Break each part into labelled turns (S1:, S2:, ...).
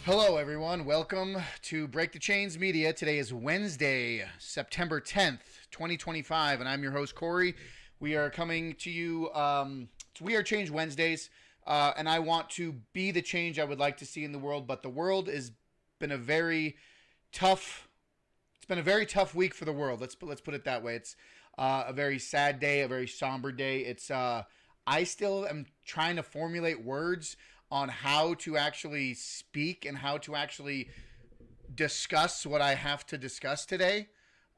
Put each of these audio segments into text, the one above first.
S1: Hello, everyone. Welcome to Break the Chains Media. Today is Wednesday, September 10th, 2025, and I'm your host, Corey. We are coming to you. We are Change Wednesdays, and I want to be the change I would like to see in the world. But the world has been a very tough. It's been a very tough week for the world. Let's put it that way. It's a very sad day, a very somber day. It's I still am trying to formulate words on how to actually speak and how to actually discuss what I have to discuss today.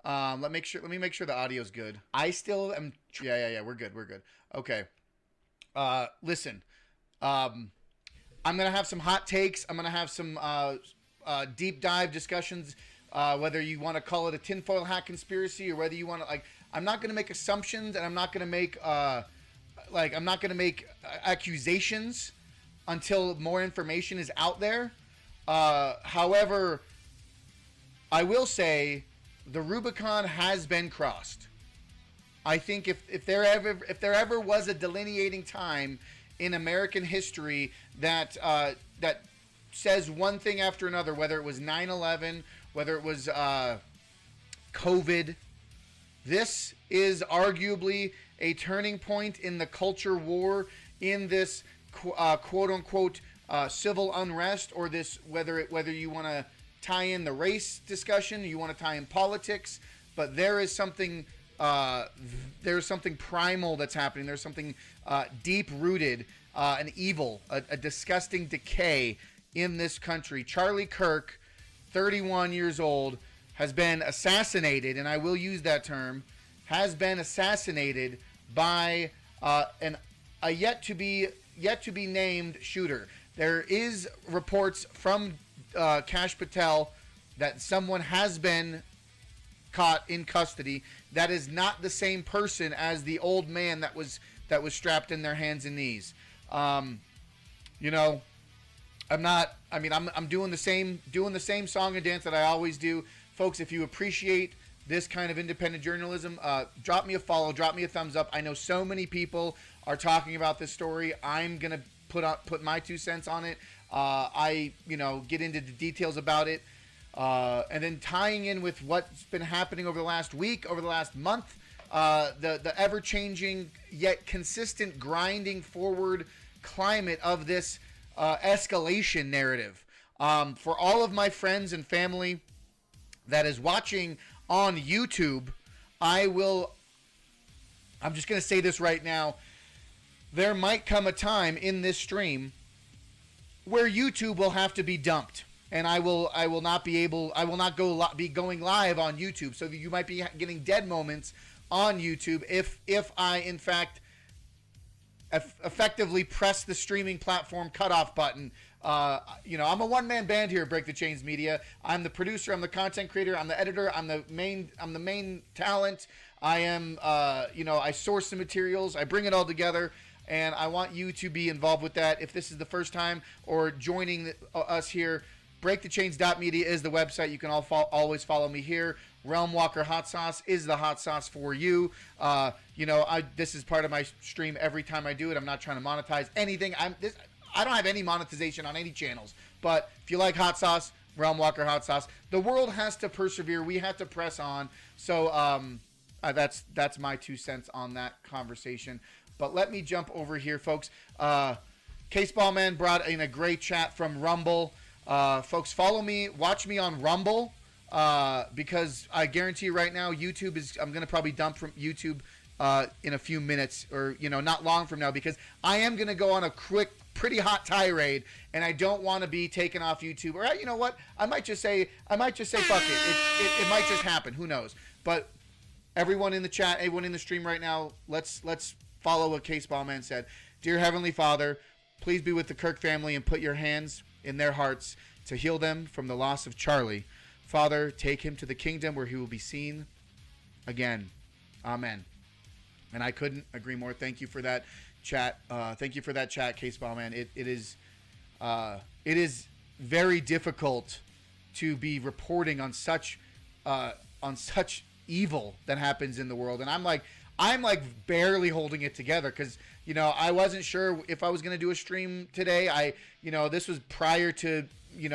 S1: Let me make sure the audio's good. I still am. Yeah. We're good. Okay. Listen. I'm gonna have some hot takes. I'm gonna have some deep dive discussions. Whether you want to call it a tinfoil hat conspiracy or whether you want to I'm not gonna make assumptions and I'm not gonna make accusations until more information is out there. However, I will say the Rubicon has been crossed. I think if there ever was a delineating time in American history that says one thing after another, whether it was 9/11, whether it was COVID, this is arguably a turning point in the culture war, in this quote unquote civil unrest, or this whether you want to tie in the race discussion, you want to tie in politics, but there's something primal that's happening. There's something deep rooted, an evil, a disgusting decay in this country. Charlie Kirk, 31 years old, has been assassinated, and I will use that term, has been assassinated by a yet to be named shooter. There is reports from Kash Patel that someone has been caught in custody. That is not the same person as the old man that was strapped in their hands and knees. I'm doing the same song and dance that I always do. Folks, if you appreciate this kind of independent journalism, drop me a follow, drop me a thumbs up. I know so many people are talking about this story. I'm gonna put my 2 cents on it. I get into the details about it, and then tying in with what's been happening over the last week, over the last month, the ever-changing yet consistent grinding forward climate of this escalation narrative. For all of my friends and family that is watching on YouTube, I'm just going to say this right now. There might come a time in this stream where YouTube will have to be dumped, and I will not be going live on YouTube. So you might be getting dead moments on YouTube if I in fact effectively press the streaming platform cutoff button. I'm a one-man band here at Break the Chains Media. I'm the producer, I'm the content creator, I'm the editor, I'm the main talent. I am I source the materials, I bring it all together, and I want you to be involved with that. If this is the first time or joining us here, breakthechains.media is the website. You can always follow me here. Realm Walker Hot Sauce is the hot sauce for you. This is part of my stream every time I do it. I'm not trying to monetize anything. I don't have any monetization on any channels. But if you like hot sauce, Realm Walker Hot Sauce. The world has to persevere. We have to press on. So that's my 2 cents on that conversation. But let me jump over here, folks. Caseballman brought in a great chat from Rumble. Folks, follow me, watch me on Rumble, because I guarantee you right now, I'm going to probably dump from YouTube in a few minutes, or not long from now, because I am going to go on a quick, pretty hot tirade, and I don't want to be taken off YouTube. Or you know what? I might just say fuck it. It might just happen. Who knows? But everyone in the chat, everyone in the stream right now, let's follow what Caseballman said. Dear Heavenly Father, please be with the Kirk family and put your hands in their hearts to heal them from the loss of Charlie. Father, take him to the kingdom where he will be seen again. Amen. And I couldn't agree more. Thank you for that chat. Thank you for that chat, Caseballman. It is very difficult to be reporting on such evil that happens in the world, and I'm like barely holding it together because I wasn't sure if I was going to do a stream today. This was prior to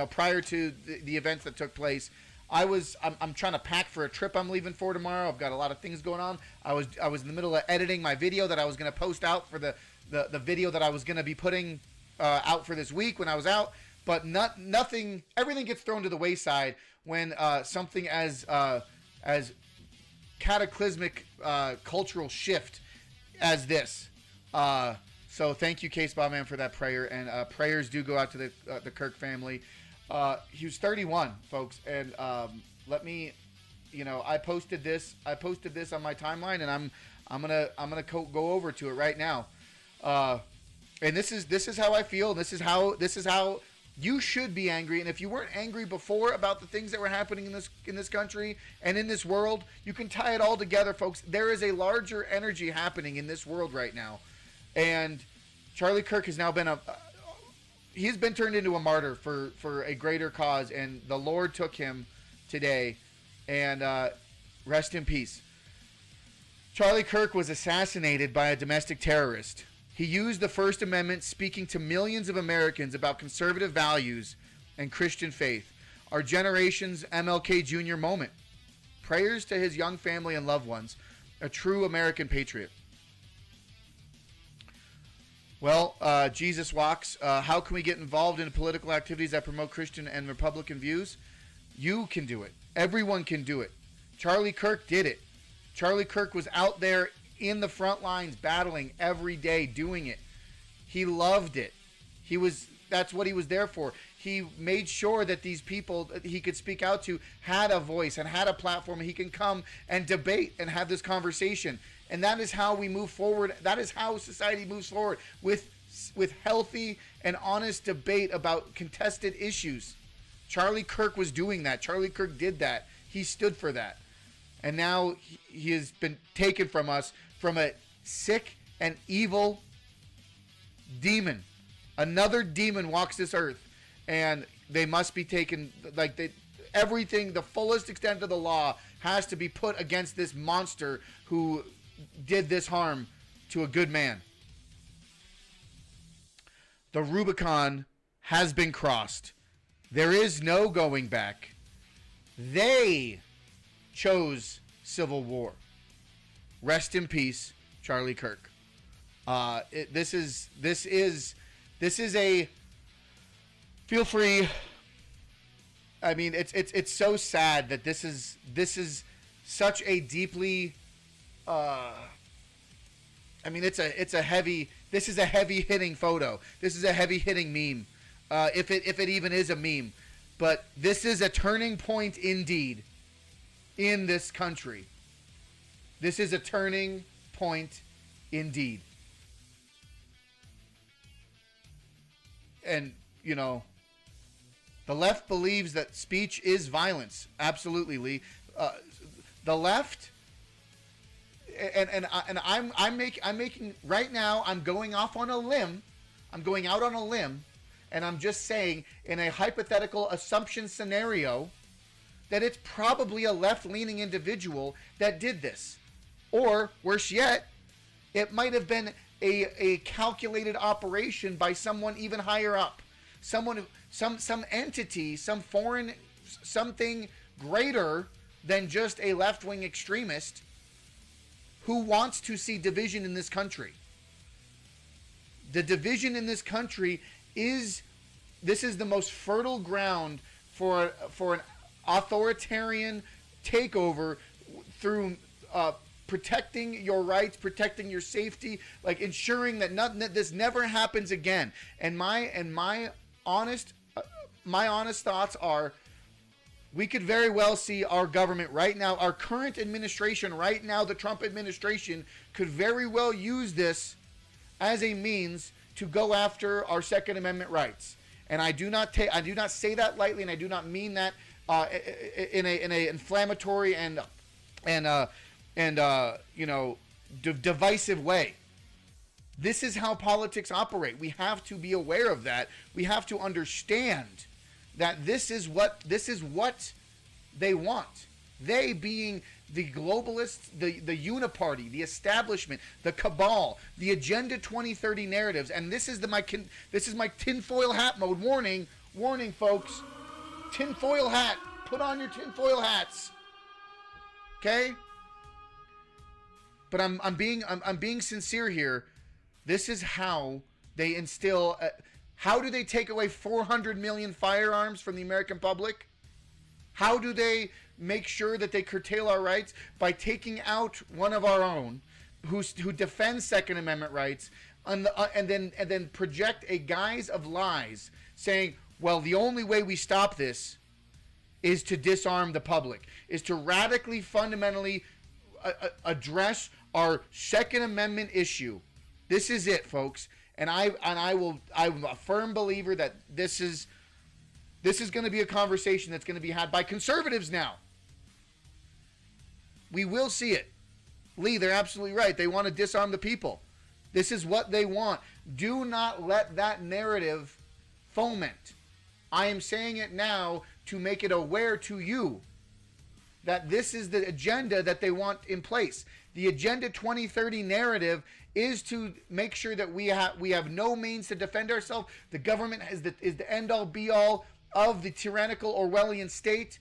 S1: prior to the events that took place, I'm trying to pack for a trip I'm leaving for tomorrow. I've got a lot of things going on. I was in the middle of editing my video that I was going to post out for the video that I was going to be putting out for this week when I was out. But everything gets thrown to the wayside when something as cataclysmic cultural shift as this. So thank you, Case Bob Man, for that prayer, and prayers do go out to the Kirk family. He was 31, folks, and let me, I posted this on my timeline, and I'm gonna go over to it right now. And this is how I feel. This is how you should be angry. And if you weren't angry before about the things that were happening in this country and in this world, you can tie it all together, folks. There is a larger energy happening in this world right now, and Charlie Kirk has now been he's been turned into a martyr for a greater cause, and the Lord took him today, and rest in peace. Charlie Kirk was assassinated by a domestic terrorist. He used the First Amendment, speaking to millions of Americans about conservative values and Christian faith. Our generation's MLK Jr. moment. Prayers to his young family and loved ones. A true American patriot. Well, Jesus walks. How can we get involved in political activities that promote Christian and Republican views? You can do it. Everyone can do it. Charlie Kirk did it. Charlie Kirk was out there in the front lines, battling every day, doing it. He loved it. That's what he was there for. He made sure that these people that he could speak out to had a voice and had a platform, and he can come and debate and have this conversation. And that is how we move forward. That is how society moves forward, with healthy and honest debate about contested issues. Charlie Kirk was doing that. Charlie Kirk did that. He stood for that. And now he has been taken from us, from a sick and evil demon. Another demon walks this earth, and they must be taken, everything, the fullest extent of the law has to be put against this monster who did this harm to a good man. The Rubicon has been crossed. There is no going back. They chose civil war. Rest in peace, Charlie Kirk. This is a, feel free. I mean, it's so sad that this is such a deeply, this is a heavy hitting photo. This is a heavy hitting meme. If it even is a meme, but this is a turning point indeed in this country. This is a turning point indeed. And, the left believes that speech is violence. Absolutely, Lee. The left, and I'm making right now, I'm going off on a limb. I'm going out on a limb, and I'm just saying, in a hypothetical assumption scenario, that it's probably a left-leaning individual that did this. Or, worse yet, it might have been a calculated operation by someone even higher up. Someone, some entity, some foreign, something greater than just a left-wing extremist who wants to see division in this country. The division in this country is the most fertile ground for an authoritarian takeover through protecting your rights, protecting your safety, ensuring that this never happens again. And my honest thoughts are, we could very well see our government right now, our current administration right now, the Trump administration, could very well use this as a means to go after our Second Amendment rights. And I do not say that lightly, and I do not mean that in a inflammatory and divisive way. This is how politics operate. We have to be aware of that. We have to understand that this is what they want. They being the globalists, the uniparty, the establishment, the cabal, the Agenda 2030 narratives. And this is my tinfoil hat mode warning. Warning, folks. Tinfoil hat. Put on your tinfoil hats. Okay? But I'm being sincere here. This is how they instill. How do they take away 400 million firearms from the American public? How do they make sure that they curtail our rights? By taking out one of our own, who defends Second Amendment rights, and then project a guise of lies, saying, well, the only way we stop this is to disarm the public, is to radically, fundamentally address our Second Amendment issue. This is it, folks. And I'm a firm believer that this is going to be a conversation that's going to be had by conservatives now. We will see it. Lee, they're absolutely right. They want to disarm the people. This is what they want. Do not let that narrative foment. I am saying it now to make it aware to you that this is the agenda that they want in place. The Agenda 2030 narrative is to make sure that we have no means to defend ourselves. The government is the end-all, be-all of the tyrannical Orwellian state.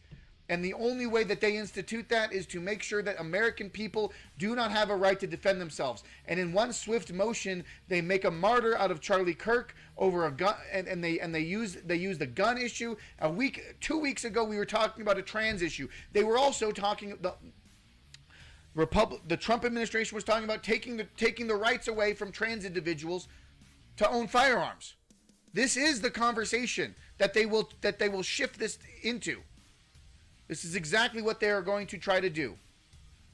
S1: And the only way that they institute that is to make sure that American people do not have a right to defend themselves. And in one swift motion, they make a martyr out of Charlie Kirk over a gun, and they use the gun issue. 2 weeks ago, we were talking about a trans issue. They were also talking the Trump administration was talking about taking the rights away from trans individuals to own firearms. This is the conversation that they will shift this into. This is exactly what they are going to try to do.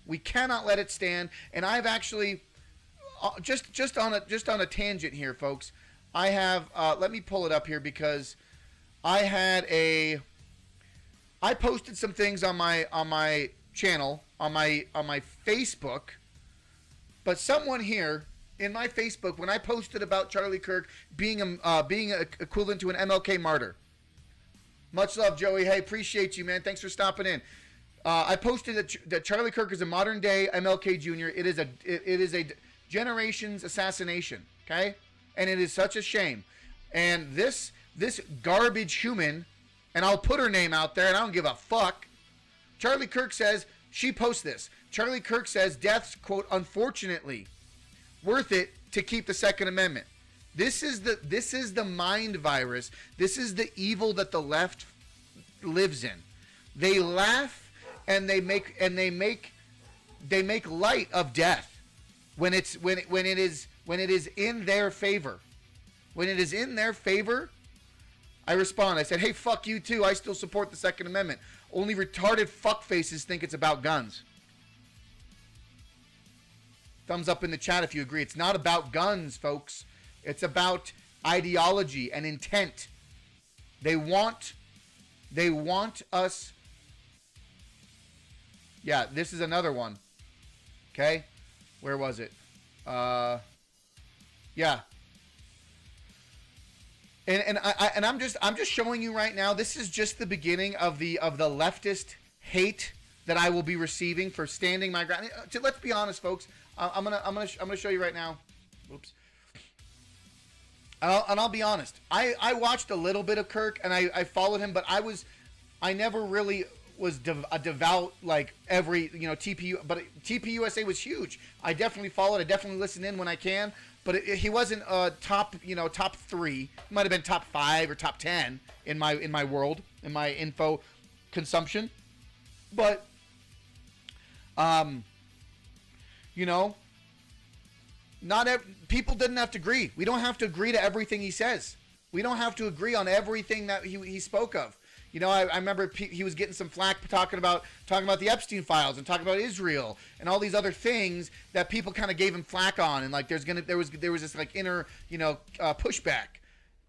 S1: We cannot let it stand. And I've actually just on a tangent here, folks. I have let me pull it up here because I posted some things on my channel on my Facebook, but someone here in my Facebook, when I posted about Charlie Kirk being equivalent to an MLK martyr. Much love, Joey. Hey, appreciate you, man. Thanks for stopping in. I posted that Charlie Kirk is a modern day MLK Jr. It is a generation's assassination. Okay, and it is such a shame. And this garbage human, and I'll put her name out there, and I don't give a fuck. Charlie Kirk says, she posts this. Charlie Kirk says death's, quote, unfortunately worth it to keep the Second Amendment. This is the mind virus. This is the evil that the left lives in. They laugh and they make light of death when it is in their favor. When it is in their favor, I respond. I said, "Hey, fuck you too. I still support the Second Amendment. Only retarded fuckfaces think it's about guns." Thumbs up in the chat if you agree. It's not about guns, folks. It's about ideology and intent. They want us. Yeah, this is another one. Okay? Where was it? Yeah. And I'm just showing you right now, this is just the beginning of the leftist hate that I will be receiving for standing my ground. Let's be honest, folks. I'm gonna show you right now. Oops. And I'll be honest. I watched a little bit of Kirk and I followed him, but I never really was a devout like every TPU. But TPUSA was huge. I definitely followed. I definitely listen in when I can. But he wasn't top 3. He might have been top 5 or top 10 in my world, in my info consumption. But people didn't have to agree. We don't have to agree to everything he says. We don't have to agree on everything that he spoke of. I remember he was getting some flack talking about the Epstein files and talking about Israel and all these other things that people kind of gave him flack on, and like there was this like inner pushback.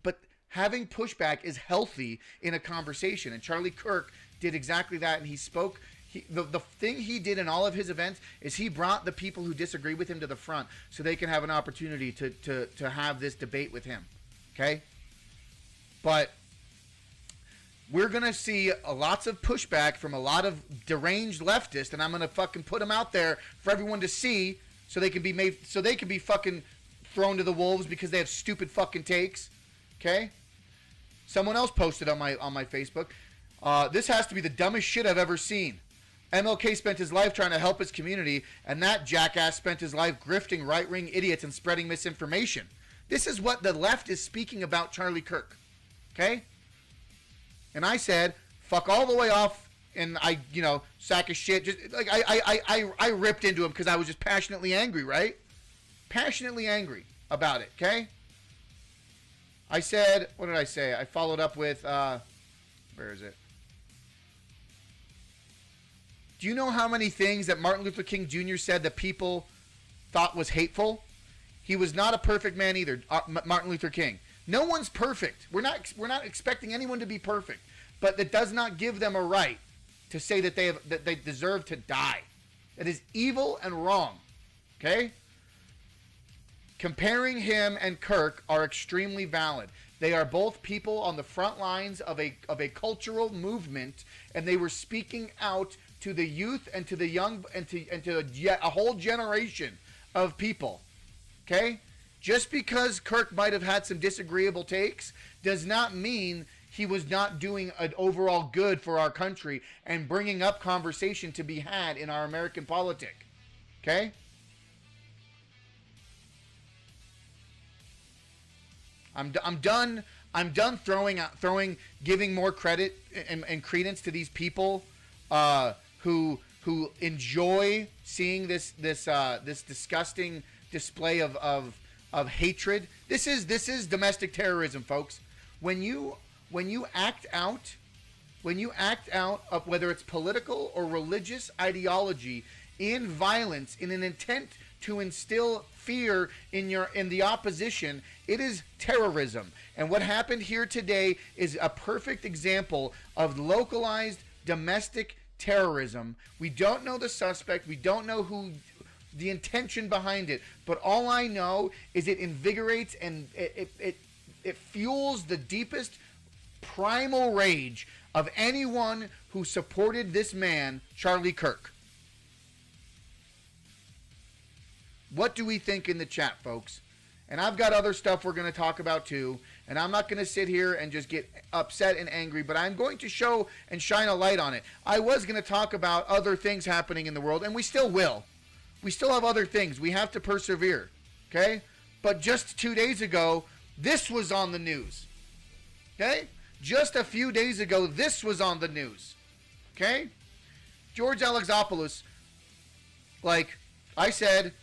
S1: But having pushback is healthy in a conversation, and Charlie Kirk did exactly that, and he spoke. The thing he did in all of his events is he brought the people who disagree with him to the front so they can have an opportunity to have this debate with him. Okay? But we're going to see lots of pushback from a lot of deranged leftists, and I'm going to fucking put them out there for everyone to see so they can be fucking thrown to the wolves because they have stupid fucking takes. Okay? Someone else posted on my Facebook. This has to be the dumbest shit I've ever seen. MLK spent his life trying to help his community, and that jackass spent his life grifting right-wing idiots and spreading misinformation. This is what the left is speaking about Charlie Kirk. Okay? And I said, fuck all the way off, and I, sack of shit. Just like I ripped into him because I was just passionately angry, right? Passionately angry about it, okay? I said, what did I say? I followed up with, where is it? Do you know how many things that Martin Luther King Jr. said that people thought was hateful? He was not a perfect man either, Martin Luther King. No one's perfect. We're not expecting anyone to be perfect, but that does not give them a right to say that they deserve to die. It is evil and wrong. Okay? Comparing him and Kirk are extremely valid. They are both people on the front lines of a cultural movement, and they were speaking out to the youth and to the young and to a whole generation of people. Okay? Just because Kirk might have had some disagreeable takes does not mean he was not doing an overall good for our country and bringing up conversation to be had in our American politic. Okay? I'm done giving more credit and credence to these people who enjoy seeing this disgusting display of hatred. This is domestic terrorism, folks. When you act out of whether it's political or religious ideology in violence in an intent to instill fear in the opposition, it is terrorism. And what happened here today is a perfect example of localized domestic terrorism. We don't know the suspect. We don't know who the intention behind it. But all I know is it invigorates and it fuels the deepest primal rage of anyone who supported this man, Charlie Kirk. What do we think in the chat, folks? And I've got other stuff we're going to talk about too. And I'm not going to sit here and just get upset and angry, but I'm going to show and shine a light on it. I was going to talk about other things happening in the world, and we still will. We still have other things. We have to persevere. Okay? But just 2 days ago, this was on the news. Okay? Just a few days ago, this was on the news. Okay? George Alexopoulos, like I said,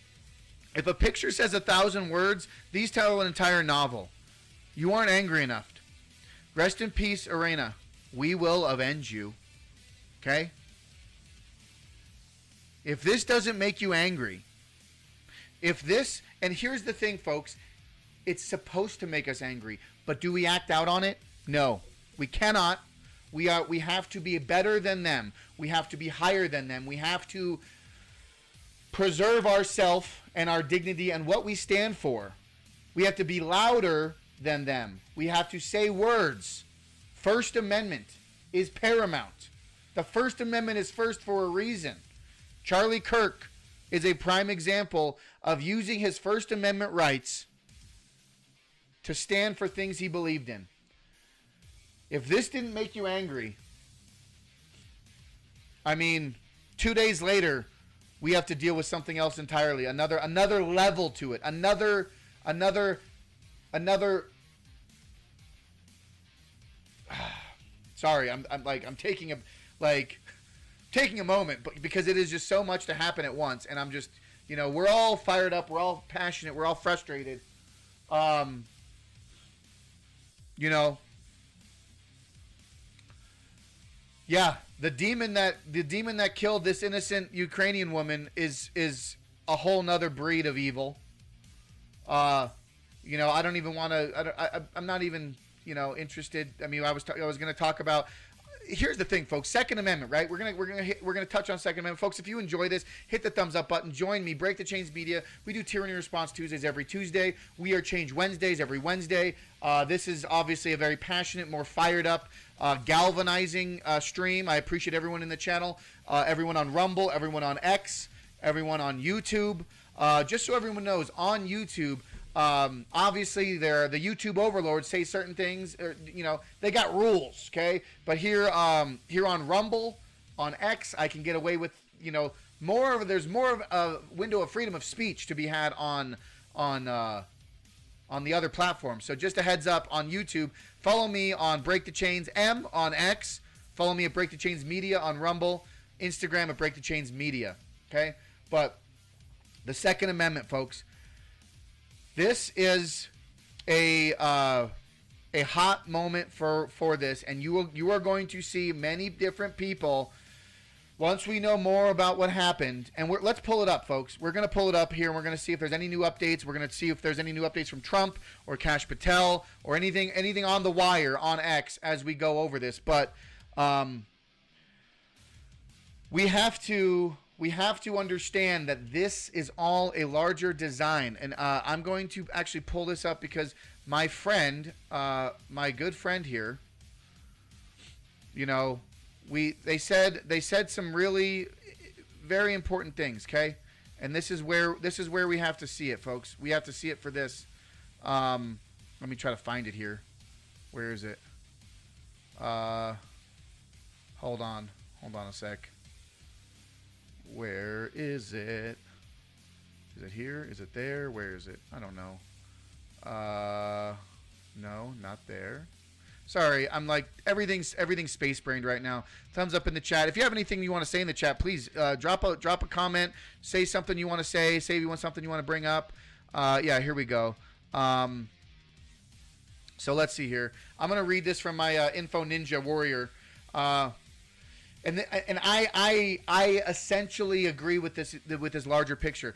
S1: if a picture says 1,000 words, these tell an entire novel. You aren't angry enough. Rest in peace, Arena. We will avenge you. Okay? If this doesn't make you angry, and here's the thing, folks, it's supposed to make us angry, but do we act out on it? No, we cannot. We have to be better than them. We have to be higher than them. We have to preserve ourselves and our dignity and what we stand for. We have to be louder than them. We have to say words. First Amendment is paramount. The First Amendment is first for a reason. Charlie Kirk is a prime example of using his First Amendment rights to stand for things he believed in. If this didn't make you angry, I mean, 2 days later, we have to deal with something else entirely. Another level to it. Another. Sorry, I'm taking a moment, but because it is just so much to happen at once, and I'm just, we're all fired up, we're all passionate, we're all frustrated. Yeah, the demon that killed this innocent Ukrainian woman is a whole nother breed of evil. I don't even want to. I'm not even interested. I mean, I was going to talk about. Here's the thing, folks. Second Amendment, right? We're gonna touch on Second Amendment, folks. If you enjoy this, hit the thumbs up button. Join me, Break the Chains Media. We do Tyranny Response Tuesdays every Tuesday. We are Change Wednesdays every Wednesday. This is obviously a very passionate, more fired up, galvanizing stream. I appreciate everyone in the channel, everyone on Rumble, everyone on X, everyone on YouTube. Just so everyone knows, on YouTube, Obviously, they're the YouTube overlords say certain things, or, they got rules, okay? But here on Rumble, on X, I can get away with, there's more of a window of freedom of speech to be had on the other platforms. So just a heads up on YouTube, follow me on Break the Chains M on X, follow me at Break the Chains Media on Rumble, Instagram at Break the Chains Media, okay? But the Second Amendment, folks, this is a hot moment for this, and you are going to see many different people once we know more about what happened. And let's pull it up, folks. We're going to pull it up here, and we're going to see if there's any new updates. We're going to see if there's any new updates from Trump or Kash Patel or anything on the wire on X as we go over this. But we have to understand that this is all a larger design. And I'm going to actually pull this up because my friend, my good friend here, they said some really very important things, okay? And this is where we have to see it, folks. We have to see it for this. Let me try to find it here. Where is it? Hold on a sec. Where is it? Is it here? Is it there? Where is it? I don't know. No, not there. Sorry, I'm like everything's space brained right now. Thumbs up in the chat. If you have anything you want to say in the chat, please drop a comment. Say something you want to say. Say you want something you want to bring up. Yeah, here we go. So let's see here. I'm gonna read this from my Info Ninja Warrior. And I essentially agree with this larger picture.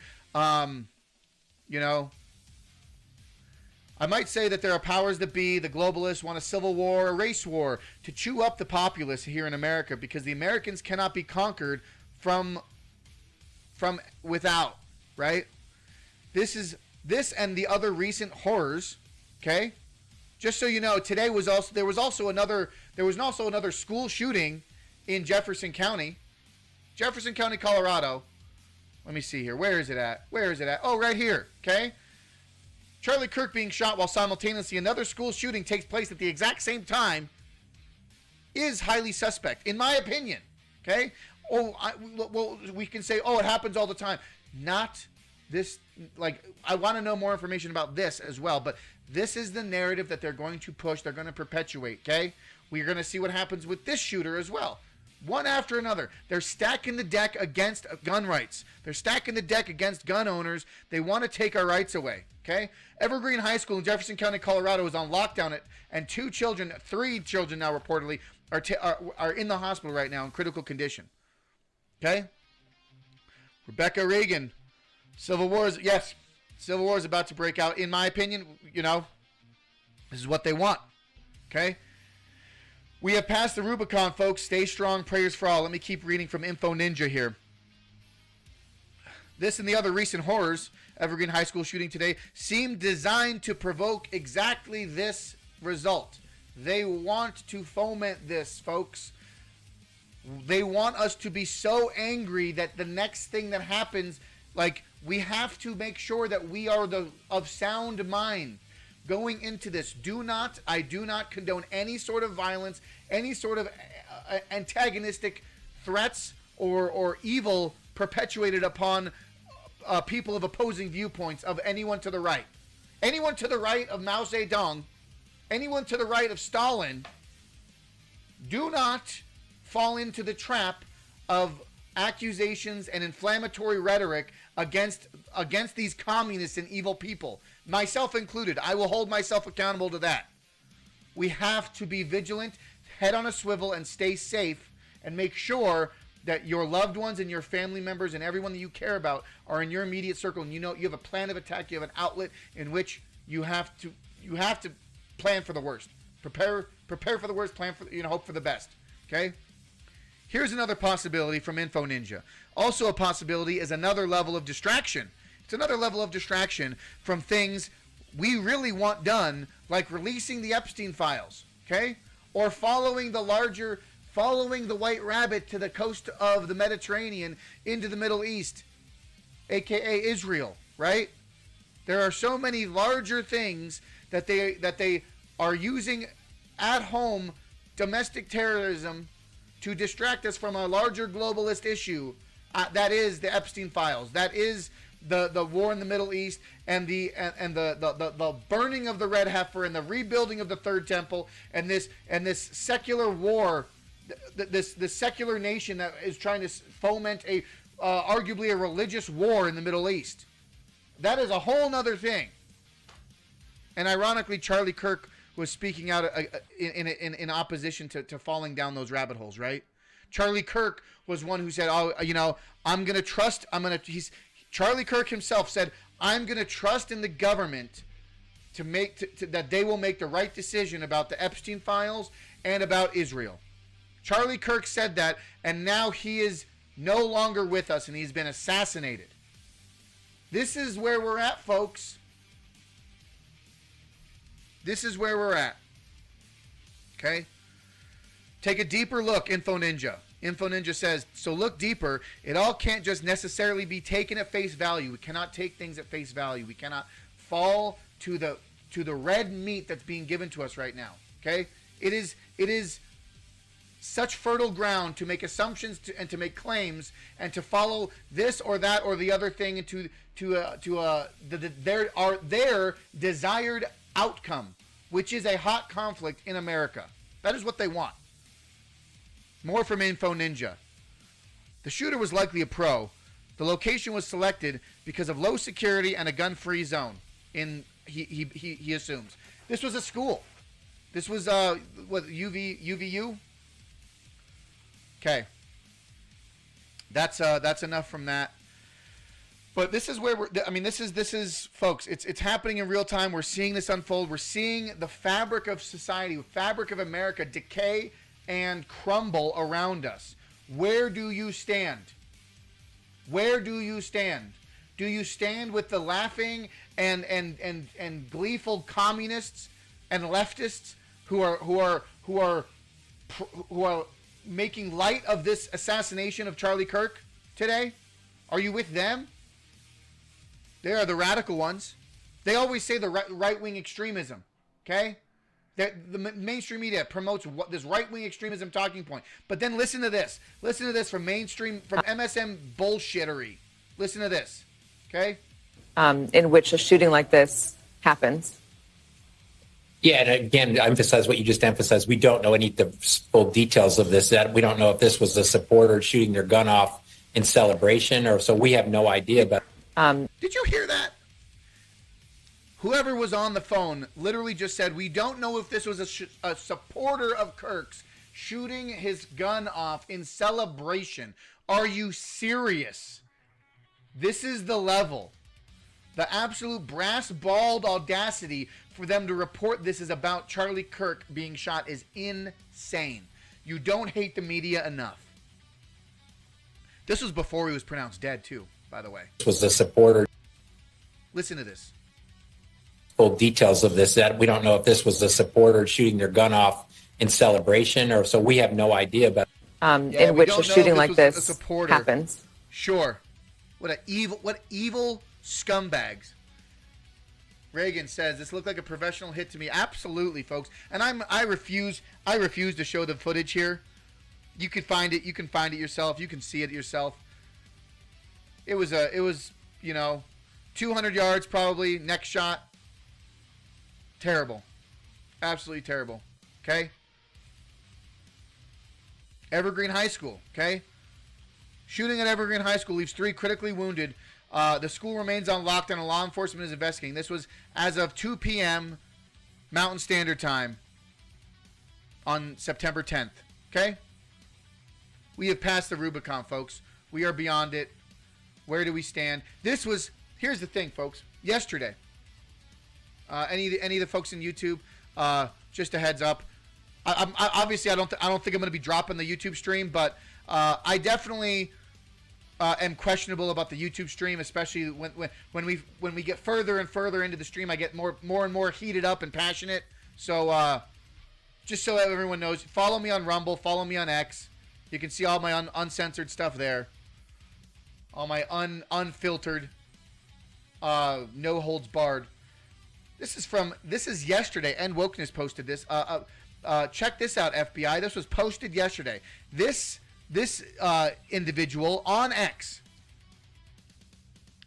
S1: I might say that there are powers that be, the globalists want a civil war, a race war, to chew up the populace here in America, because the Americans cannot be conquered from without, right? This and the other recent horrors, okay? Just so you know, today there was also another school shooting in Jefferson County, Colorado. Let me see here. Where is it at? Oh, right here, okay? Charlie Kirk being shot while simultaneously another school shooting takes place at the exact same time is highly suspect, in my opinion. Okay? We can say, it happens all the time. Not this. Like, I want to know more information about this as well. But this is the narrative that they're going to push. They're going to perpetuate. Okay? We're going to see what happens with this shooter as well. One after another. They're stacking the deck against gun rights. They're stacking the deck against gun owners. They want to take our rights away. Okay? Evergreen High School in Jefferson County, Colorado is on lockdown, and 3 children now reportedly are in the hospital right now in critical condition. Okay? Rebecca Reagan, Civil War is about to break out. In my opinion, this is what they want. Okay? We have passed the Rubicon, folks. Stay strong. Prayers for all. Let me keep reading from Info Ninja here. This and the other recent horrors, Evergreen High School shooting today, seem designed to provoke exactly this result. They want to foment this, folks. They want us to be so angry that the next thing that happens, like, we have to make sure that we are of sound mind going into this. I do not condone any sort of violence, any sort of antagonistic threats or evil perpetuated upon people of opposing viewpoints of anyone to the right. Anyone to the right of Mao Zedong, anyone to the right of Stalin, do not fall into the trap of accusations and inflammatory rhetoric against these communists and evil people. Myself included. I will hold myself accountable to that. We have to be vigilant, head on a swivel, and stay safe, and make sure that your loved ones and your family members and everyone that you care about are in your immediate circle, and you have a plan of attack, you have an outlet in which you have to plan for the worst. Prepare for the worst, plan for hope for the best. Okay? Here's another possibility from Info Ninja. Also a possibility is another level of distraction. It's another level of distraction from things we really want done, like releasing the Epstein files, okay? Or following the White Rabbit to the coast of the Mediterranean into the Middle East, aka Israel, right? There are so many larger things that they are using at home, domestic terrorism, to distract us from a larger globalist issue. That is the Epstein files. That is the war in the Middle East and the burning of the red heifer and the rebuilding of the third temple and this secular war, this secular nation that is trying to foment a arguably a religious war in the Middle East. That is a whole nother thing. And ironically, Charlie Kirk was speaking out in opposition to falling down those rabbit holes, right? Charlie Kirk was one who said, I'm going to trust, Charlie Kirk himself said, I'm going to trust in the government that they will make the right decision about the Epstein files and about Israel. Charlie Kirk said that, and now he is no longer with us, and he's been assassinated. This is where we're at, folks. This is where we're at. Okay? Take a deeper look, Info Ninja. Info Ninja says, so look deeper. It all can't just necessarily be taken at face value. We cannot take things at face value. We cannot fall to the red meat that's being given to us right now. Okay? It is such fertile ground to make assumptions and to make claims and to follow this or that or the other thing into their desired outcome, which is a hot conflict in America. That is what they want. More from Info Ninja. The shooter was likely a pro. The location was selected because of low security and a gun-free zone. He assumes this was a school. This was UVU. Okay. That's enough from that. But this is where this is folks, it's happening in real time. We're seeing this unfold. We're seeing the fabric of society, the fabric of America decay and crumble around us. Where do you stand? Where do you stand? Do you stand with the laughing and gleeful communists and leftists who are making light of this assassination of Charlie Kirk today? Are you with them? They are the radical ones. They always say the right-wing extremism, okay? The mainstream media promotes this right-wing extremism talking point. But then listen to this. Listen to this from MSM bullshittery. Listen to this, okay?
S2: In which a shooting like this happens.
S3: Yeah, and again, to emphasize what you just emphasized, we don't know any of the full details of this. That we don't know if this was a supporter shooting their gun off in celebration, or so we have no idea about.
S1: Did you hear that? Whoever was on the phone literally just said, we don't know if this was a supporter of Kirk's shooting his gun off in celebration. Are you serious? This is the level. The absolute brass-balled audacity for them to report this is about Charlie Kirk being shot is insane. You don't hate the media enough. This was before he was pronounced dead, too, by the way.
S3: This was a supporter.
S1: Listen to this.
S3: Full details of this. That we don't know if this was a supporter shooting their gun off in celebration, or so we have no idea about.
S2: In which a shooting like this happens.
S1: Sure. What evil scumbags. Reagan says this looked like a professional hit to me. Absolutely, folks. And I refuse to show the footage here. You can find it. You can find it yourself. You can see it yourself. It was 200 yards probably. Next shot. Terrible. Absolutely terrible. Okay? Evergreen High School. Okay? Shooting at Evergreen High School leaves 3 critically wounded. The school remains on lockdown and law enforcement is investigating. This was as of 2 p.m. Mountain Standard Time on September 10th. Okay? We have passed the Rubicon, folks. We are beyond it. Where do we stand? Here's the thing, folks. Yesterday, any of the folks in YouTube, just a heads up. Obviously, I don't think I'm going to be dropping the YouTube stream, but I definitely am questionable about the YouTube stream, especially when we get further and further into the stream. I get more and more heated up and passionate. So just so everyone knows, follow me on Rumble, follow me on X. You can see all my uncensored stuff there, all my unfiltered, no holds barred. This is yesterday, and Wokeness posted this. Check this out, FBI. This was posted yesterday. This individual on X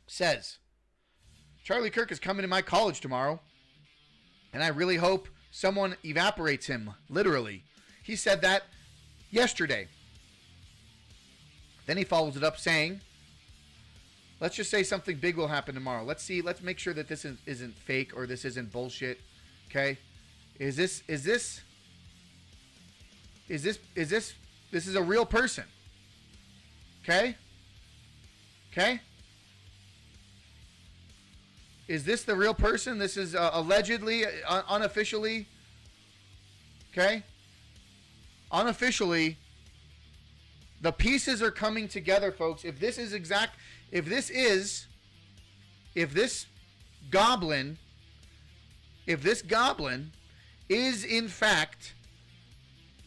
S1: says, Charlie Kirk is coming to my college tomorrow, and I really hope someone evaporates him, literally. He said that yesterday. Then he follows it up saying, let's just say something big will happen tomorrow. Let's make sure that this isn't fake or this isn't bullshit. Okay? This is a real person. Okay? Okay? Is this the real person? This is allegedly, unofficially. Okay? Unofficially, the pieces are coming together, folks. If this goblin is in fact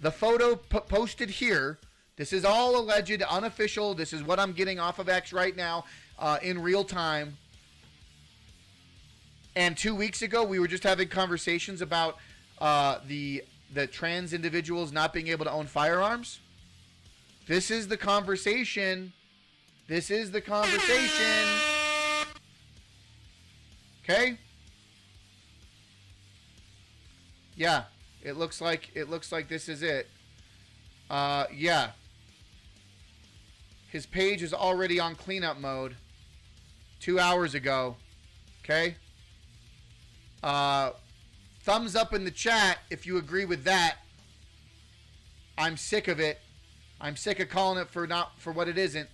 S1: the photo posted here, this is all alleged, unofficial. This is what I'm getting off of X right now in real time. And 2 weeks ago, we were just having conversations about the trans individuals not being able to own firearms. This is the conversation. This is the conversation. Okay? Yeah, it looks like this is it. Yeah. His page is already on cleanup mode 2 hours ago. Okay? Thumbs up in the chat if you agree with that. I'm sick of it. I'm sick of calling it for what it isn't.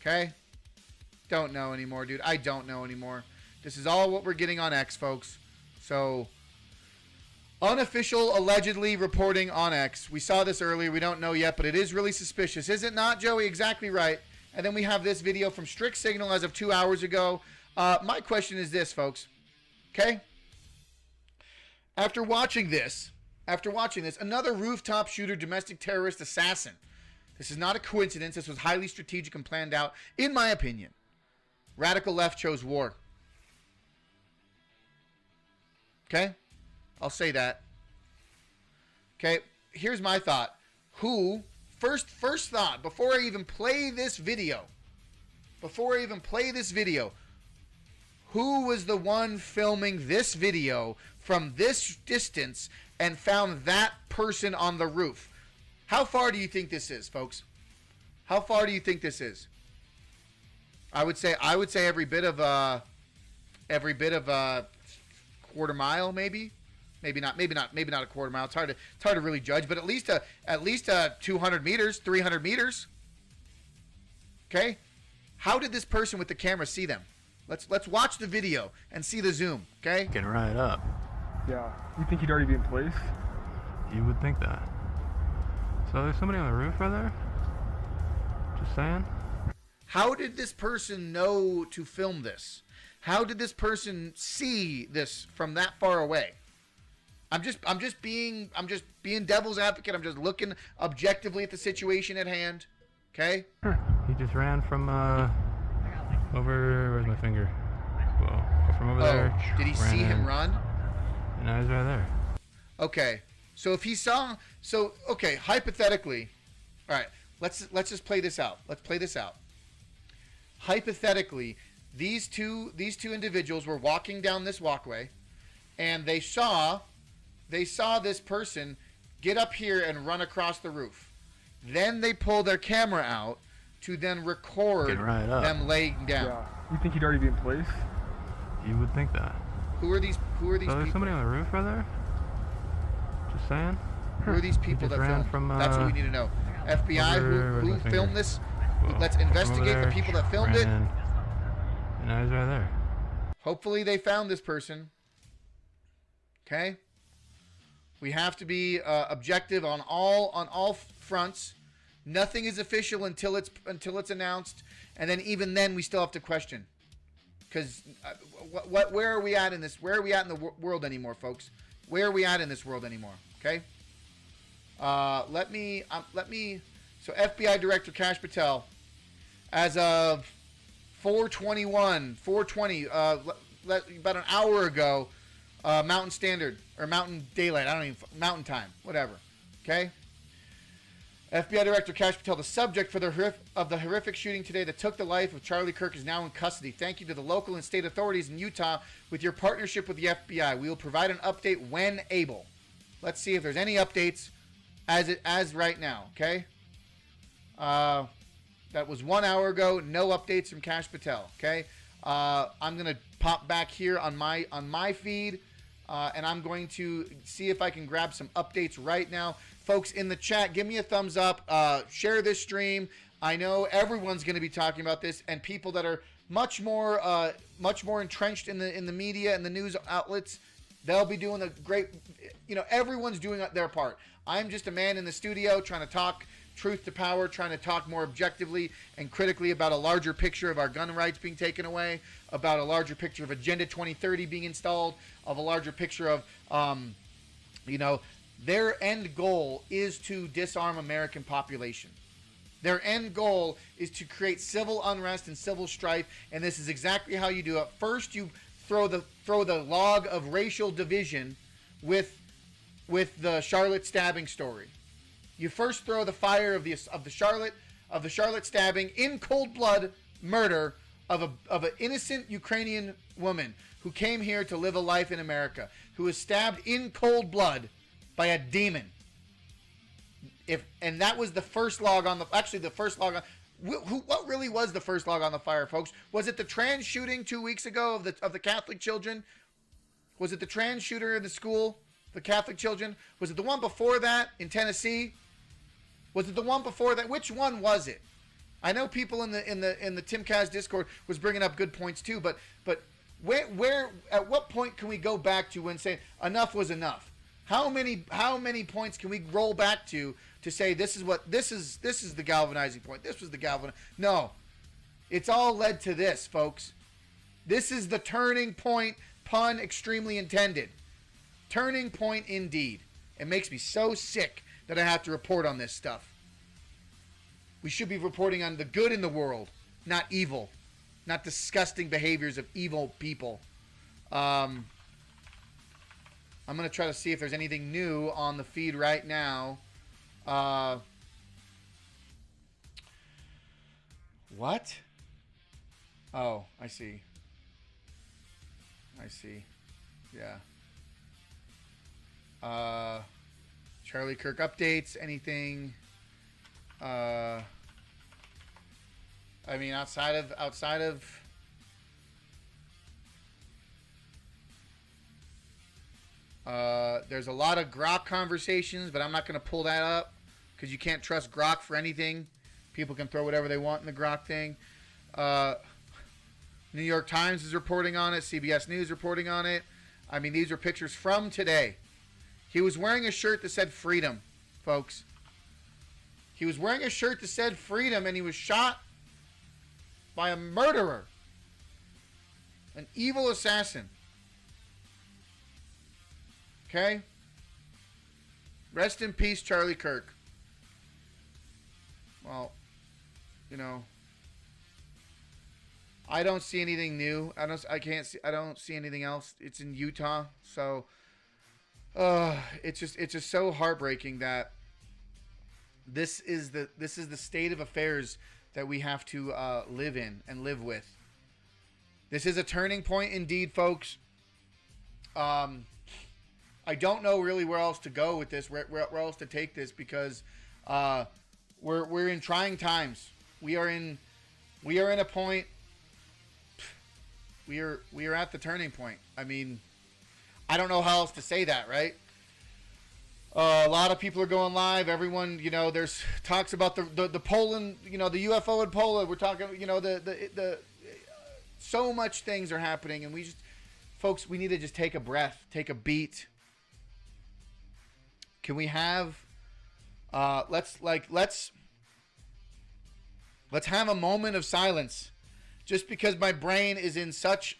S1: Okay? Don't know anymore, dude. I don't know anymore. This is all what we're getting on X, folks. So, unofficial, allegedly reporting on X. We saw this earlier. We don't know yet, but it is really suspicious. Is it not, Joey? Exactly right. And then we have this video from Strict Signal as of 2 hours ago. My question is this, folks. Okay? After watching this, another rooftop shooter, domestic terrorist, assassin. This is not a coincidence. This was highly strategic and planned out, in my opinion. Radical left chose war. Okay? I'll say that. Okay? Here's my thought. First thought, before I even play this video, who was the one filming this video from this distance and found that person on the roof? How far do you think this is, folks? How far do you think this is? I would say every bit of a quarter mile, maybe not a quarter mile. It's hard to really judge, but at least 200 meters, 300 meters. Okay, how did this person with the camera see them? Let's watch the video and see the zoom. Okay,
S4: Getting right up.
S5: Yeah. You think he'd already be in place?
S4: You would think that. So there's somebody on the roof right there? Just saying.
S1: how did this person know to film this? How did this person see this from that far away? I'm just being devil's advocate. I'm just looking objectively at the situation at hand. Okay?
S4: He just ran from over. Where's my finger? Well, from over there.
S1: Did he see him run?
S4: And I was right there.
S1: Okay. So if he saw, okay, hypothetically, all right. Let's just play this out. Let's play this out. Hypothetically, these two individuals were walking down this walkway, and they saw this person get up here and run across the roof. Then they pull their camera out to then record them laying down.
S5: Yeah. You think he'd already be in place?
S4: You would think that.
S1: Who are these
S4: So
S1: people?
S4: there's somebody on the roof right there? Just saying.
S1: Who are these people that
S4: ran
S1: filmed?
S4: from,
S1: That's what we need to know. FBI, who filmed this?
S4: Well,
S1: Let's investigate the people that filmed it.
S4: And I was right there.
S1: Hopefully they found this person. Okay? We have to be objective on all fronts. Nothing is official until it's announced, and then even then we still have to question. Because where are we at in this? Where are we at in the world anymore, folks? Where are we at in this world anymore? Okay. Let me. So FBI Director Kash Patel, as of 420, about an hour ago, Mountain Standard or Mountain Daylight. I don't even Mountain Time, whatever. Okay. FBI Director Kash Patel, the subject of the horrific shooting today that took the life of Charlie Kirk, is now in custody. Thank you to the local and state authorities in Utah with your partnership with the FBI. We will provide an update when able. Let's see if there's any updates as right now. Okay. That was 1 hour ago. No updates from Kash Patel. Okay. I'm gonna pop back here on my feed, and I'm going to see if I can grab some updates right now. Folks in the chat, give me a thumbs up. Share this stream. I know everyone's going to be talking about this, and people that are much more entrenched in the media and the news outlets, they'll be doing a great. Everyone's doing their part. I'm just a man in the studio trying to talk truth to power, trying to talk more objectively and critically about a larger picture of our gun rights being taken away, about a larger picture of Agenda 2030 being installed, of a larger picture of, their end goal is to disarm American population. Their end goal is to create civil unrest and civil strife, and this is exactly how you do it. First, you throw the log of racial division with the Charlotte stabbing story. You first throw the fire of the Charlotte stabbing in cold blood murder of an innocent Ukrainian woman who came here to live a life in America, who was stabbed in cold blood by a demon. And that was the first log on what really was the first log on the fire, folks? Was it the trans shooting 2 weeks ago of the Catholic children? Was it the trans shooter in the school, the Catholic children? Was it the one before that in Tennessee? Was it the one before that? Which one was it? I know people in the Timcast Discord was bringing up good points too, but where at what point can we go back to when saying enough was enough? How many points can we roll back to say this is the galvanizing point? This was the galvanizing. No, it's all led to this, folks. This is the turning point. Pun extremely intended. Turning point indeed. It makes me so sick that I have to report on this stuff. We should be reporting on the good in the world, not evil, not disgusting behaviors of evil people. I'm going to try to see if there's anything new on the feed right now. What? Oh, I see. Yeah. Charlie Kirk updates, anything. I mean, outside of there's a lot of Grok conversations, but I'm not going to pull that up because you can't trust Grok for anything. People can throw whatever they want in the Grok thing. New York Times is reporting on it. CBS News reporting on it. I mean, these are pictures from today. He was wearing a shirt that said freedom, folks. He was wearing a shirt that said freedom, and he was shot by a murderer. An evil assassin. Okay? Rest in peace, Charlie Kirk. Well, I don't see anything new. I don't see anything else. It's in Utah, so it's just so heartbreaking that this is the state of affairs that we have to live in and live with. This is a turning point indeed, folks. I don't know really where else to go with this, where else to take this, because we're in trying times. We are in a point. We are at the turning point. I mean, I don't know how else to say that, right? A lot of people are going live. Everyone, there's talks about the Poland, the UFO in Poland. We're talking, the so much things are happening, and folks, we need to just take a breath, take a beat. Can we have, let's have a moment of silence, just because my brain is in such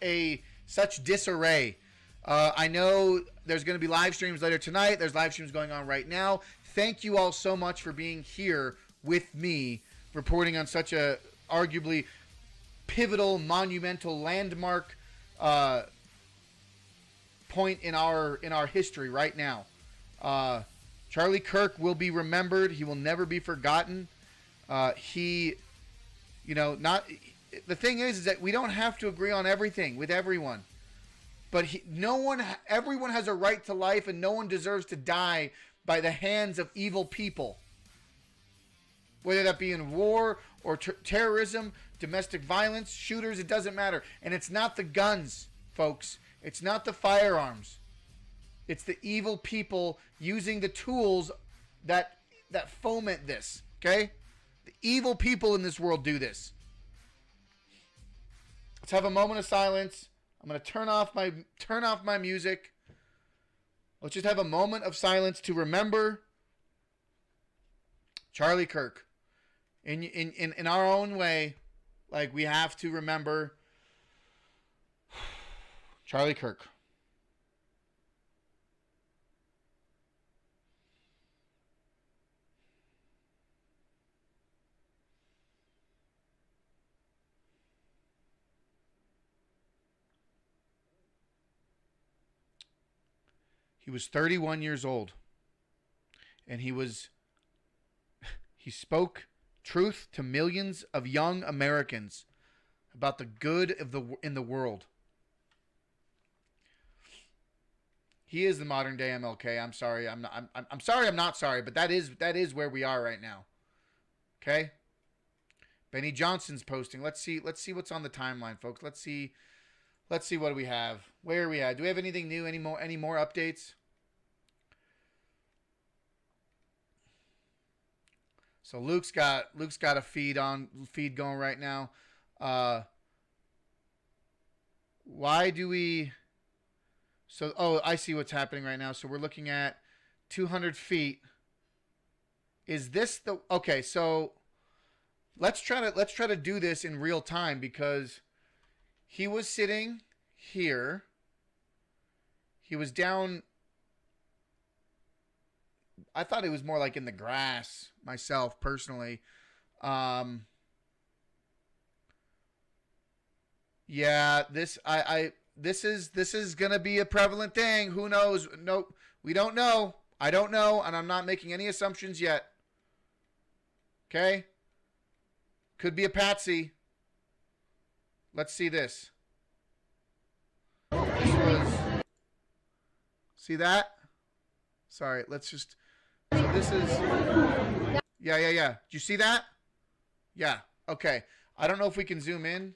S1: disarray. I know there's going to be live streams later tonight. There's live streams going on right now. Thank you all so much for being here with me, reporting on such a arguably pivotal, monumental, landmark point in our history right now. Charlie Kirk will be remembered. He will never be forgotten. The thing is that we don't have to agree on everything with everyone. But everyone has a right to life, and no one deserves to die by the hands of evil people. Whether that be in war or terrorism, domestic violence, shooters, it doesn't matter. And it's not the guns, folks. It's not the firearms. It's the evil people using the tools that foment this, okay? The evil people in this world do this. Let's have a moment of silence. I'm going to turn off my music. Let's just have a moment of silence to remember Charlie Kirk. In our own way, like, we have to remember Charlie Kirk. He was 31 years old, and he spoke truth to millions of young Americans about the good in the world. He is the modern day MLK. I'm sorry. I'm not sorry, but that is where we are right now. Okay? Benny Johnson's posting. Let's see what's on the timeline, folks. Let's see what do we have. Where are we at? Do we have anything new? Any more updates? So Luke's got a feed going right now. Why do we? So I see what's happening right now. So we're looking at 200 feet. Is this the okay? So let's try to do this in real time, because he was sitting here. He was down. I thought it was more like in the grass myself, personally. Yeah, this is gonna be a prevalent thing. Who knows? No, we don't know. I don't know, and I'm not making any assumptions yet. Okay? Could be a patsy. Let's see this. See that? Sorry, let's just. So this is. Yeah. Did you see that? Yeah. Okay. I don't know if we can zoom in.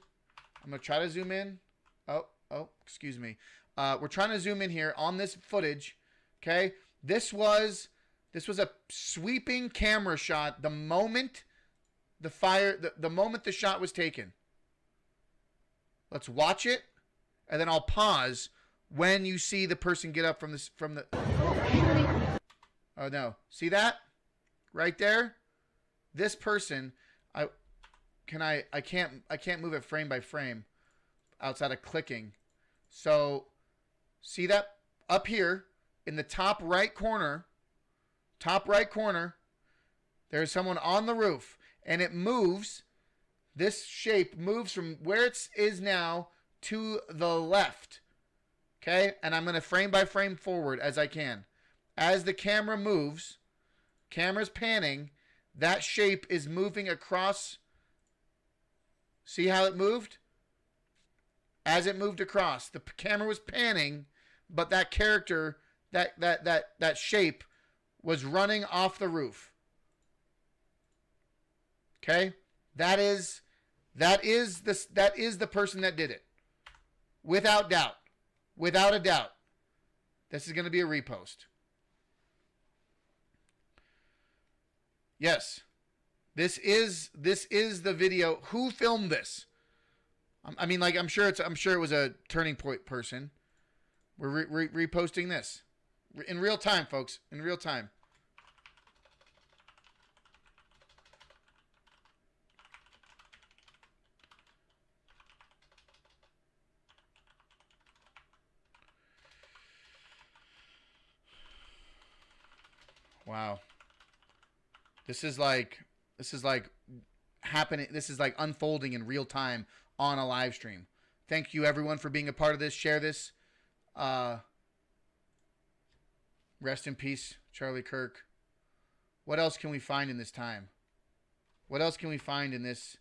S1: I'm gonna try to zoom in. Oh, excuse me. We're trying to zoom in here on this footage. Okay. This was a sweeping camera shot the moment the moment the shot was taken. Let's watch it, and then I'll pause when you see the person get up from the. Oh no! See that? Right there? This person, I can't move it frame by frame outside of clicking. So, see that up here in the top right corner, there's someone on the roof, and it moves. This shape moves from where it is now to the left. Okay? And I'm going to frame by frame forward as I can. As the camera moves, camera's panning, that shape is moving across. See how it moved? As it moved across, the camera was panning, but that character, that shape was running off the roof. Okay? That is the person that did it. Without doubt. Without a doubt. This is going to be a repost. Yes. This is the video. Who filmed this? I mean, like, I'm sure it was a Turning Point person. We're reposting this in real time, folks. In real time. Wow. This is like happening. This is like unfolding in real time on a live stream. Thank you, everyone, for being a part of this. Share this. Rest in peace, Charlie Kirk. What else can we find in this time? What else can we find in this,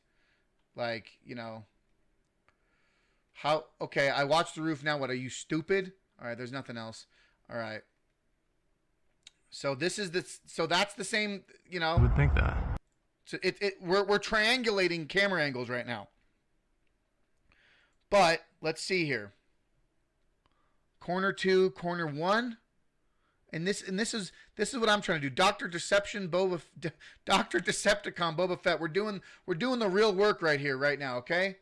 S1: like, you know, how, okay, I watched the roof now. What, are you stupid? All right, there's nothing else. All right. So this is so that's the same, you know.
S4: I would think that.
S1: So we're triangulating camera angles right now. But let's see here. Corner 2, corner 1. And this is what I'm trying to do. Dr. Decepticon Boba Fett. We're doing the real work right here, right now, okay?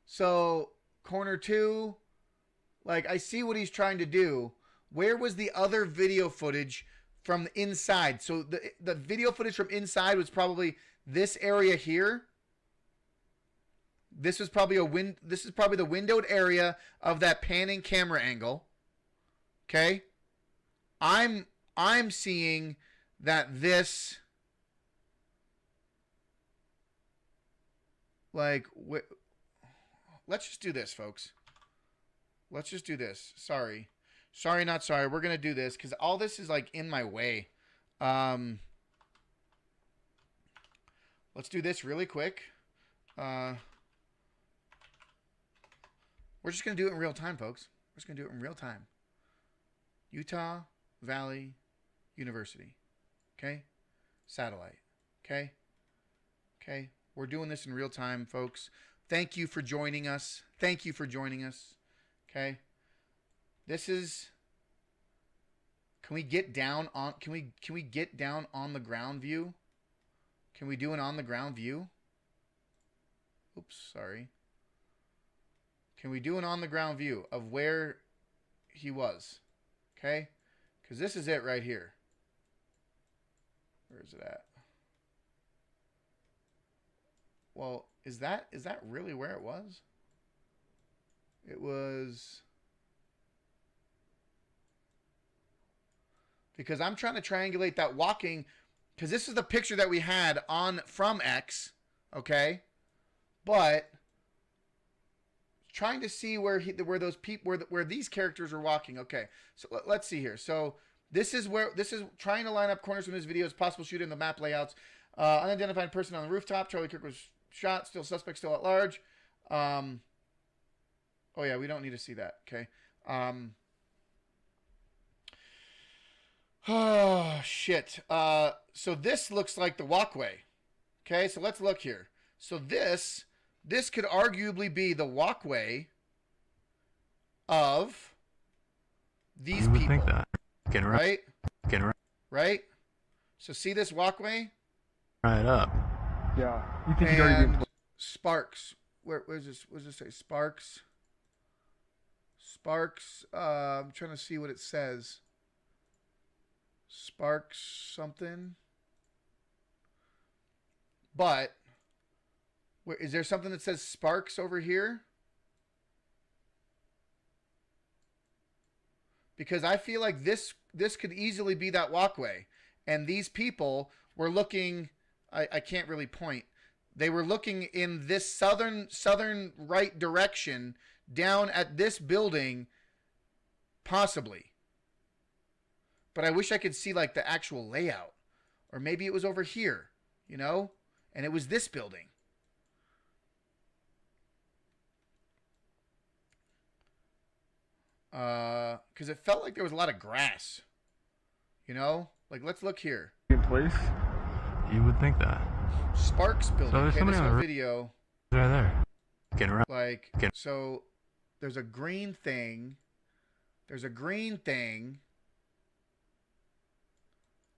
S1: So corner 2, like, I see what he's trying to do. Where was the other video footage from the inside? So the video footage from inside was probably this area here. This is probably this is probably the windowed area of that panning camera angle. Okay? I'm seeing that this, like, let's just do this, folks. Let's just do this. Sorry, not sorry. We're gonna do this because all this is, like, in my way. Let's do this really quick. We're just gonna do it in real time, folks. We're just gonna do it in real time. Utah Valley University. Okay? Satellite. Okay? Okay? We're doing this in real time, folks. Thank you for joining us. Thank you for joining us. Okay? This is, can we get down on the ground view? Can we do an on the ground view? Oops, sorry. Can we do an on the ground view of where he was? Okay? Because this is it right here. Where is it at? Well, is that really where it was? It was, because I'm trying to triangulate that walking, because this is the picture that we had from X, okay? But trying to see where those people, where these characters are walking. Okay, so let's see here. So this is trying to line up corners from this video as possible shooting in the map layouts. Unidentified person on the rooftop. Charlie Kirk was shot. Still suspect. Still at large. Oh yeah, we don't need to see that. Okay. Oh shit. So this looks like the walkway. Okay, so let's look here. So this could arguably be the walkway of these people.
S4: Think that.
S1: Right?
S4: Get right.
S1: Right? So see this walkway?
S4: Right up.
S5: Yeah. You think he'd already be
S1: Sparks. Where's this? What does it say? Sparks. Sparks. I'm trying to see what it says. Sparks something. But is there something that says Sparks over here? Because I feel like this could easily be that walkway. And these people were looking, I can't really point. They were looking in this southern right direction down at this building, possibly. But I wish I could see, like, the actual layout. Or maybe it was over here, you know? And it was this building. Because it felt like there was a lot of grass. You know? Like, let's look here.
S5: in place?
S4: You would think that.
S1: Sparks building.
S4: So there's
S1: Okay,
S4: somebody
S1: this
S4: on the
S1: whole
S4: roof.
S1: video.
S4: Right there. Get around.
S1: Like, so there's a green thing. There's a green thing.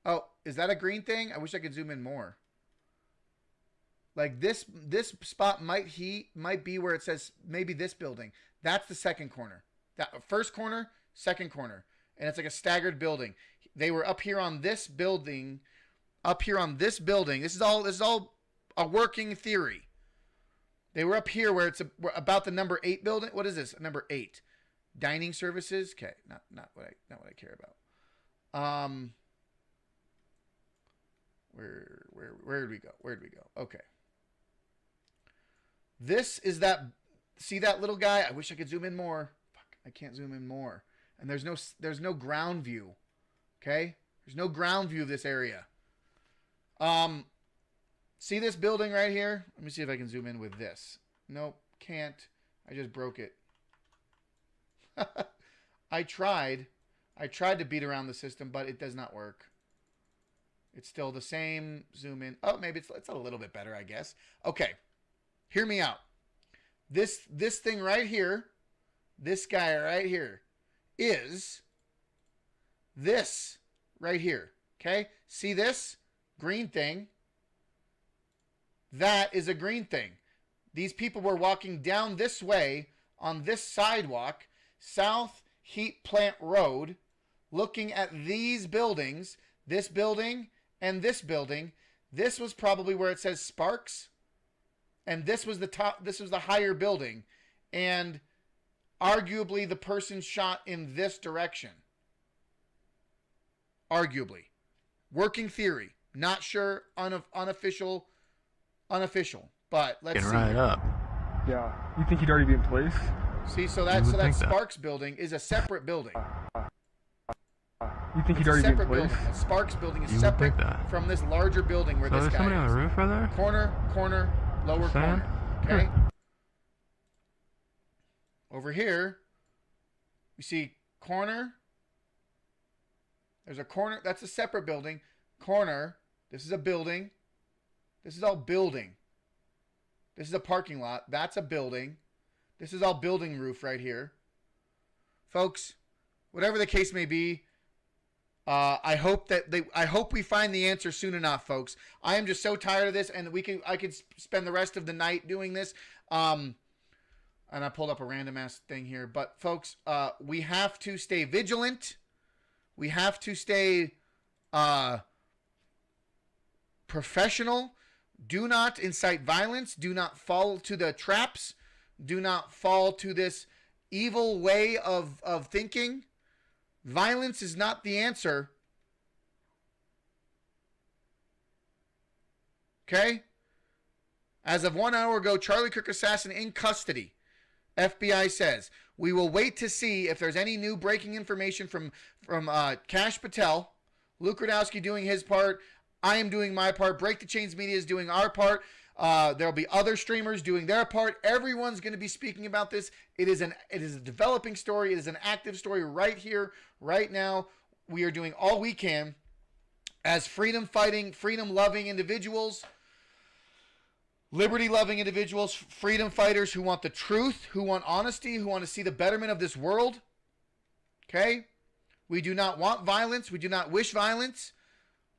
S1: Oh, is that a green thing? I wish I could zoom in more. Like this spot might be where it says maybe this building. That's the second corner. That first corner, second corner. And it's like a staggered building. They were up here on this building. Up here on this building. This is all a working theory. They were up here where it's about the number 8 building. What is this? Number 8. Dining services. Okay, not what I care about. Where did we go? Okay. This is that see that little guy? I wish I could zoom in more. Fuck, I can't zoom in more. And there's no ground view. Okay? There's no ground view of this area. See this building right here? Let me see if I can zoom in with this. Nope, can't. I just broke it. I tried to beat around the system, but it does not work. It's still the same zoom in. Oh, maybe it's a little bit better, I guess. Okay. Hear me out. This thing right here, this guy right here, is this right here. Okay? See this green thing? That is a green thing. These people were walking down this way on this sidewalk, South Heat Plant Road, looking at these buildings, this building and this building. This was probably where it says Sparks. And this was the top, this was the higher building. And arguably the person shot in this direction. Arguably. Working theory. Not sure, unofficial, but let's see.
S4: Right up.
S5: Yeah. You think he'd already be in place?
S1: See, so that Sparks building is a separate building.
S5: You think he'd
S1: It's a
S5: already be in
S1: separate
S5: place?
S1: building. The Sparks building is
S4: You would
S1: separate
S4: think that.
S1: from this larger building where
S4: So
S1: this
S4: there's
S1: guy
S4: somebody on
S1: is.
S4: the roof right there?
S1: Corner, lower
S4: Just saying.
S1: corner. Okay? Over here, you see corner. There's a corner. That's a separate building. Corner. This is a building. This is all building. This is a parking lot. That's a building. This is all building roof right here. Folks, whatever the case may be, I hope we find the answer soon enough, folks. I am just so tired of this, and I could spend the rest of the night doing this. And I pulled up a random ass thing here, but folks, we have to stay vigilant. We have to stay professional. Do not incite violence. Do not fall to the traps. Do not fall to this evil way of thinking. Violence is not the answer. Okay? As of 1 hour ago, Charlie Kirk assassin in custody. FBI says, we will wait to see if there's any new breaking information from Kash Patel. Luke Radowski doing his part. I am doing my part. Break the Chains Media is doing our part. There'll be other streamers doing their part. Everyone's going to be speaking about this. It is a developing story. It is an active story right here, right now. We are doing all we can as freedom-fighting, freedom-loving individuals, liberty-loving individuals, freedom fighters who want the truth, who want honesty, who want to see the betterment of this world. Okay? We do not want violence. We do not wish violence.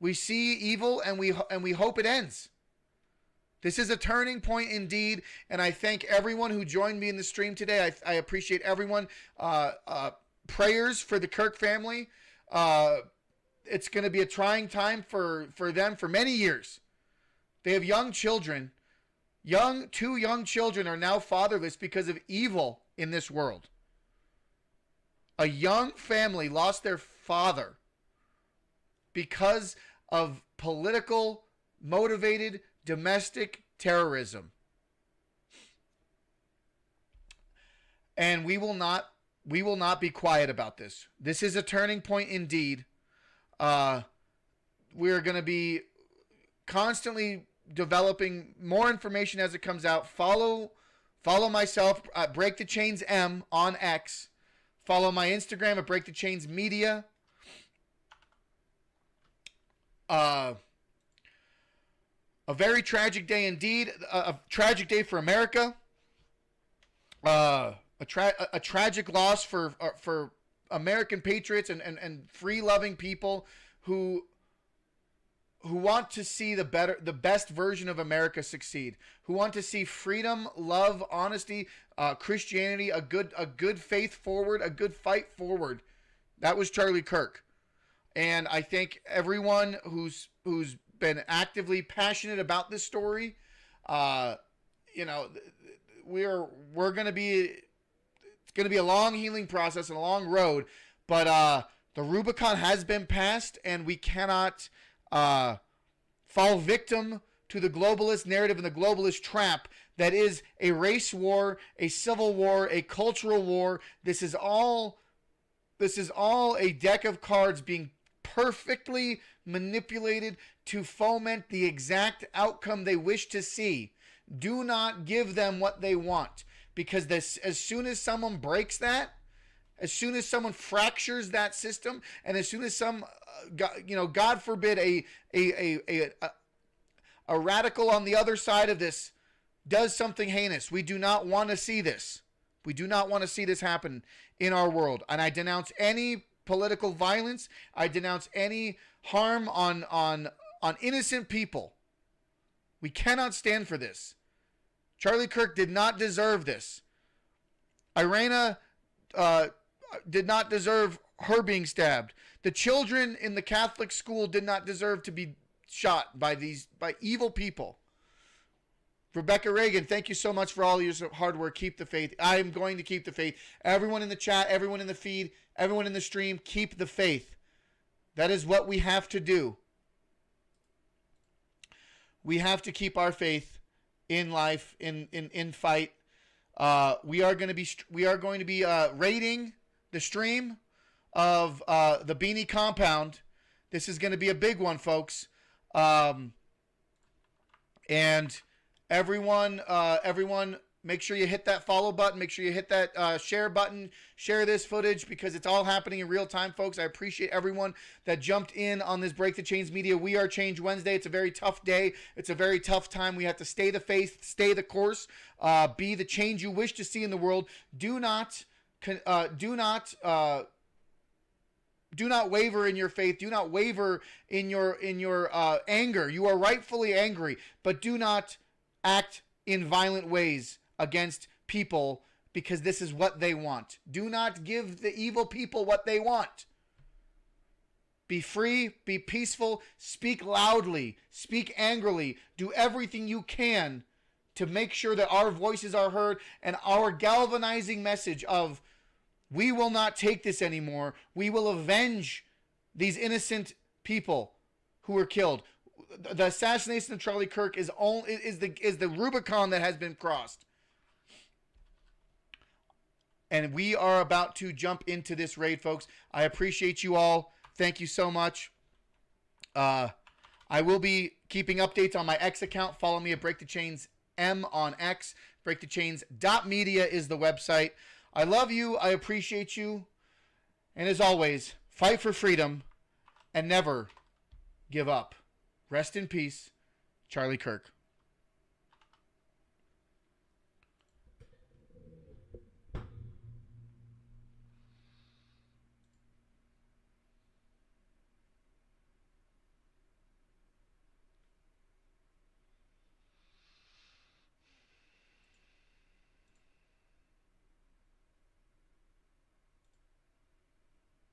S1: We see evil, and we hope it ends. This is a turning point indeed, and I thank everyone who joined me in the stream today. I appreciate everyone. Prayers for the Kirk family. It's going to be a trying time for them for many years. They have young children. Two young children are now fatherless because of evil in this world. A young family lost their father because of political motivated domestic terrorism. And we will not be quiet about this. This is a turning point indeed. We're going to be constantly developing more information as it comes out. Follow myself at Break the Chains M on X. Follow my Instagram at Break the Chains Media. A very tragic day indeed. A tragic day for America. A tragic loss for American patriots and free-loving people who want to see the best version of America succeed. Who want to see freedom, love, honesty, Christianity, a good faith forward, a good fight forward. That was Charlie Kirk. And I thank everyone who's been actively passionate about this story. We're going to be, it's going to be a long healing process and a long road, but the Rubicon has been passed, and we cannot fall victim to the globalist narrative and the globalist trap that is a race war, a civil war, a cultural war. This is all a deck of cards being perfectly manipulated to foment the exact outcome they wish to see. Do not give them what they want, because as soon as someone breaks that, as soon as someone fractures that system, and as soon as God forbid, a radical on the other side of this does something heinous, we do not want to see this. We do not want to see this happen in our world. And I denounce any political violence. I denounce any harm on innocent people. We cannot stand for this. Charlie Kirk did not deserve this. Irena did not deserve her being stabbed. The children in the Catholic school did not deserve to be shot by evil people. Rebecca Reagan, thank you so much for all your hard work. Keep the faith. I am going to keep the faith. Everyone in the chat, everyone in the feed, everyone in the stream, keep the faith. That is what we have to do. We have to keep our faith in life, in fight. We are going to be raiding the stream of the Beanie Compound. This is going to be a big one, folks. And everyone, make sure you hit that follow button. Make sure you hit that share button. Share this footage because it's all happening in real time, folks. I appreciate everyone that jumped in on this Break the Chains Media We Are Change Wednesday. It's a very tough day. It's a very tough time. We have to stay the faith, stay the course, be the change you wish to see in the world. Do not waver in your faith. Do not waver in your anger. You are rightfully angry, but do not act in violent ways against people because this is what they want. Do not give the evil people what they want. Be free, be peaceful, speak loudly, speak angrily, do everything you can to make sure that our voices are heard, and our galvanizing message of we will not take this anymore. We will avenge these innocent people who were killed. The assassination of Charlie Kirk is the Rubicon that has been crossed. And we are about to jump into this raid, folks. I appreciate you all. Thank you so much. I will be keeping updates on my X account. Follow me at Break the Chains M on X. BreakTheChains.media is the website. I love you. I appreciate you. And as always, fight for freedom and never give up. Rest in peace, Charlie Kirk.